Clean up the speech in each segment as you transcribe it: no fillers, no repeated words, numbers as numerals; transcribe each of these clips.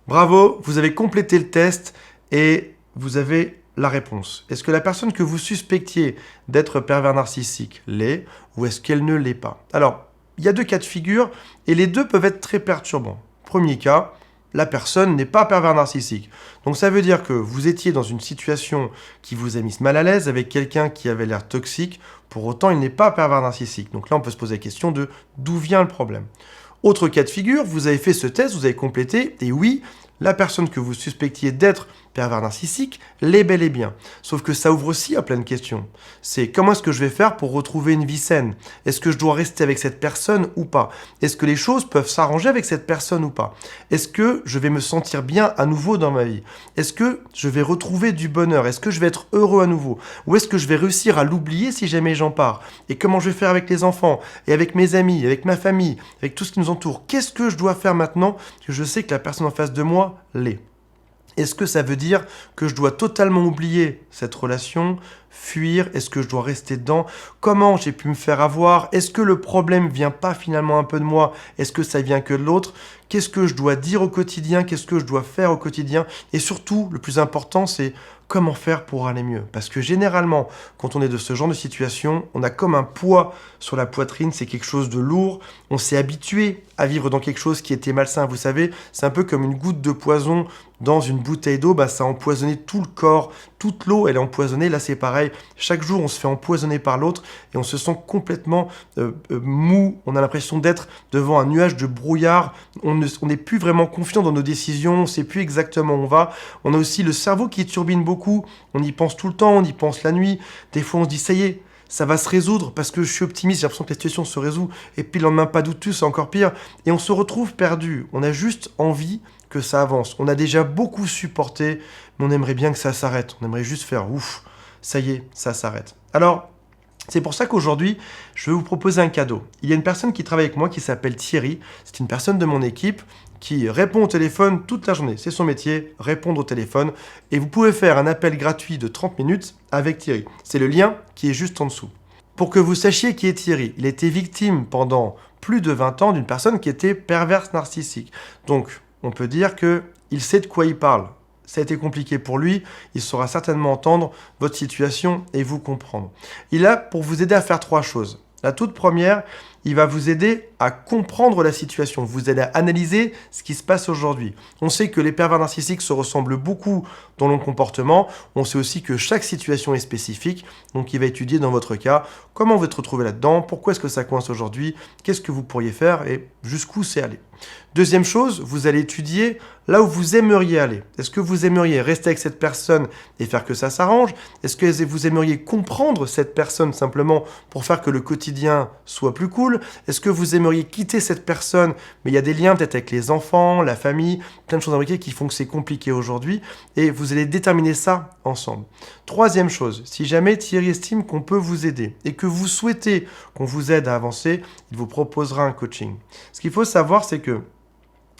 Bravo, vous avez complété le test et vous avez la réponse. Est-ce que la personne que vous suspectiez d'être pervers narcissique l'est ou est-ce qu'elle ne l'est pas? Alors, il y a deux cas de figure et les deux peuvent être très perturbants. Premier cas, la personne n'est pas pervers narcissique. Donc ça veut dire que vous étiez dans une situation qui vous a mis mal à l'aise avec quelqu'un qui avait l'air toxique, pour autant il n'est pas pervers narcissique. Donc là on peut se poser la question de d'où vient le problème. Autre cas de figure, vous avez fait ce test, vous avez complété, et oui, la personne que vous suspectiez d'être pervers narcissique l'est bel et bien. Sauf que ça ouvre aussi à plein de questions. C'est comment est-ce que je vais faire pour retrouver une vie saine? Est-ce que je dois rester avec cette personne ou pas? Est-ce que les choses peuvent s'arranger avec cette personne ou pas? Est-ce que je vais me sentir bien à nouveau dans ma vie? Est-ce que je vais retrouver du bonheur? Est-ce que je vais être heureux à nouveau? Ou est-ce que je vais réussir à l'oublier si jamais j'en pars? Et comment je vais faire avec les enfants? Et avec mes amis? Avec ma famille? Avec tout ce qui nous entoure? Qu'est-ce que je dois faire maintenant que je sais que la personne en face de moi l'est? Est-ce que ça veut dire que je dois totalement oublier cette relation, fuir? Est-ce que je dois rester dedans? Comment j'ai pu me faire avoir? Est-ce que le problème vient pas finalement un peu de moi? Est-ce que ça vient que de l'autre? Qu'est-ce que je dois dire au quotidien? Qu'est-ce que je dois faire au quotidien? Et surtout, le plus important, c'est comment faire pour aller mieux? Parce que généralement, quand on est de ce genre de situation, on a comme un poids sur la poitrine, c'est quelque chose de lourd. On s'est habitué à vivre dans quelque chose qui était malsain. Vous savez, c'est un peu comme une goutte de poison dans une bouteille d'eau, ça a empoisonné tout le corps, toute l'eau, elle est empoisonnée. Là, c'est pareil. Chaque jour, on se fait empoisonner par l'autre et on se sent complètement mou. On a l'impression d'être devant un nuage de brouillard. On n'est plus vraiment confiant dans nos décisions. On ne sait plus exactement où on va. On a aussi le cerveau qui turbine beaucoup. On y pense tout le temps, on y pense la nuit. Des fois, on se dit, ça y est, ça va se résoudre parce que je suis optimiste, j'ai l'impression que la situation se résout. Et puis le lendemain, pas du tout, c'est encore pire. Et on se retrouve perdu. On a juste envie que ça avance. On a déjà beaucoup supporté, mais on aimerait bien que ça s'arrête. On aimerait juste faire ouf, ça y est, ça s'arrête. Alors, c'est pour ça qu'aujourd'hui, je vais vous proposer un cadeau. Il y a une personne qui travaille avec moi qui s'appelle Thierry. C'est une personne de mon équipe qui répond au téléphone toute la journée. C'est son métier, répondre au téléphone. Et vous pouvez faire un appel gratuit de 30 minutes avec Thierry. C'est le lien qui est juste en dessous. Pour que vous sachiez qui est Thierry, il était victime pendant plus de 20 ans d'une personne qui était perverse narcissique. Donc, on peut dire qu'il sait de quoi il parle. Ça a été compliqué pour lui, il saura certainement entendre votre situation et vous comprendre. Il a pour vous aider à faire 3 choses. La toute première, il va vous aider à comprendre la situation, vous aider à analyser ce qui se passe aujourd'hui. On sait que les pervers narcissiques se ressemblent beaucoup dans leur comportement. On sait aussi que chaque situation est spécifique. Donc il va étudier dans votre cas comment vous êtes retrouvé là-dedans, pourquoi est-ce que ça coince aujourd'hui, qu'est-ce que vous pourriez faire et jusqu'où c'est allé. Deuxième chose, vous allez étudier là où vous aimeriez aller. Est-ce que vous aimeriez rester avec cette personne et faire que ça s'arrange? Est-ce que vous aimeriez comprendre cette personne simplement pour faire que le quotidien soit plus cool? Est-ce que vous aimeriez quitter cette personne, mais il y a des liens peut-être avec les enfants, la famille, plein de choses imbriquées qui font que c'est compliqué aujourd'hui et vous allez déterminer ça ensemble. Troisième chose, si jamais Thierry estime qu'on peut vous aider et que vous souhaitez qu'on vous aide à avancer, il vous proposera un coaching. Ce qu'il faut savoir, c'est que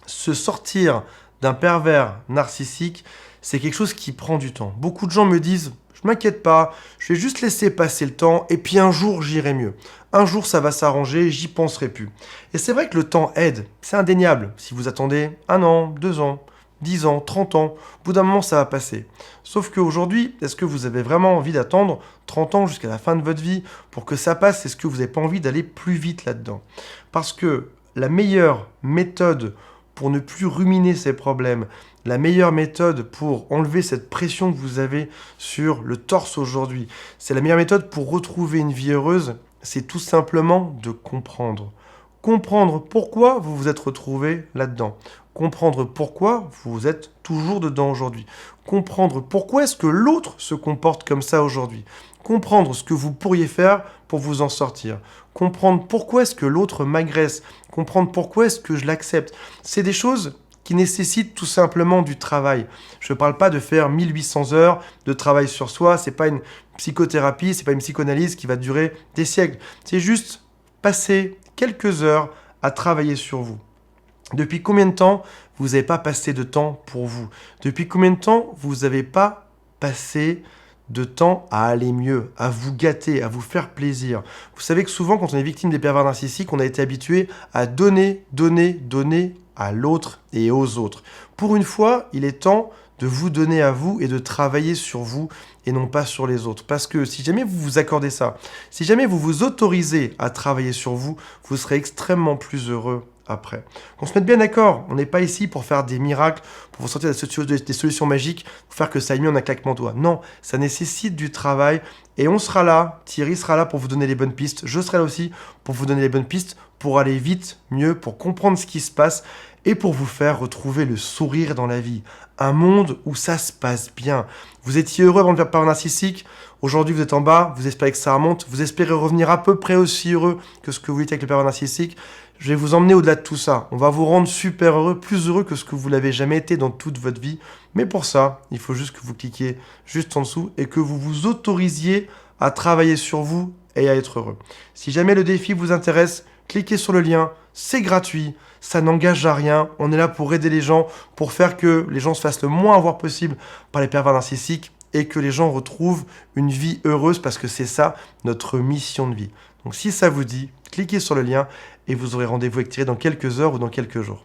se sortir d'un pervers narcissique, c'est quelque chose qui prend du temps. Beaucoup de gens me disent, je m'inquiète pas, je vais juste laisser passer le temps et puis un jour j'irai mieux. Un jour ça va s'arranger, j'y penserai plus. Et c'est vrai que le temps aide, c'est indéniable. Si vous attendez 1 an, 2 ans, 10 ans, 30 ans, au bout d'un moment ça va passer. Sauf qu'aujourd'hui, est-ce que vous avez vraiment envie d'attendre 30 ans jusqu'à la fin de votre vie pour que ça passe? Est-ce que vous n'avez pas envie d'aller plus vite là-dedans? Parce que la meilleure méthode pour ne plus ruminer ces problèmes, la meilleure méthode pour enlever cette pression que vous avez sur le torse aujourd'hui, c'est la meilleure méthode pour retrouver une vie heureuse, c'est tout simplement de comprendre. Comprendre pourquoi vous vous êtes retrouvé là-dedans. Comprendre pourquoi vous êtes toujours dedans aujourd'hui. Comprendre pourquoi est-ce que l'autre se comporte comme ça aujourd'hui. Comprendre ce que vous pourriez faire pour vous en sortir. Comprendre pourquoi est-ce que l'autre m'agresse. Comprendre pourquoi est-ce que je l'accepte. C'est des choses qui nécessitent tout simplement du travail. Je ne parle pas de faire 1800 heures de travail sur soi. C'est pas une psychothérapie, c'est pas une psychanalyse qui va durer des siècles. C'est juste passer quelques heures à travailler sur vous. Depuis combien de temps vous n'avez pas passé de temps pour vous? Depuis combien de temps vous n'avez pas passé de temps à aller mieux, à vous gâter, à vous faire plaisir? Vous savez que souvent, quand on est victime des pervers narcissiques, on a été habitué à donner, donner, donner à l'autre et aux autres. Pour une fois, il est temps de vous donner à vous et de travailler sur vous et non pas sur les autres. Parce que si jamais vous vous accordez ça, si jamais vous vous autorisez à travailler sur vous, vous serez extrêmement plus heureux après. Qu'on se mette bien d'accord, on n'est pas ici pour faire des miracles, pour vous sortir des solutions magiques, pour faire que ça aille mieux en un claquement de doigts. Non, ça nécessite du travail et on sera là, Thierry sera là pour vous donner les bonnes pistes, je serai là aussi pour vous donner les bonnes pistes, pour aller vite, mieux, pour comprendre ce qui se passe et pour vous faire retrouver le sourire dans la vie. Un monde où ça se passe bien. Vous étiez heureux avant de faire pervers narcissique. Aujourd'hui, vous êtes en bas. Vous espérez que ça remonte. Vous espérez revenir à peu près aussi heureux que ce que vous étiez avec le pervers narcissique. Je vais vous emmener au-delà de tout ça. On va vous rendre super heureux, plus heureux que ce que vous l'avez jamais été dans toute votre vie. Mais pour ça, il faut juste que vous cliquiez juste en dessous et que vous vous autorisiez à travailler sur vous et à être heureux. Si jamais le défi vous intéresse, cliquez sur le lien. C'est gratuit. Ça n'engage à rien. On est là pour aider les gens, pour faire que les gens se fassent le moins avoir possible par les pervers narcissiques et que les gens retrouvent une vie heureuse parce que c'est ça notre mission de vie. Donc si ça vous dit, cliquez sur le lien et vous aurez rendez-vous avec Thierry dans quelques heures ou dans quelques jours.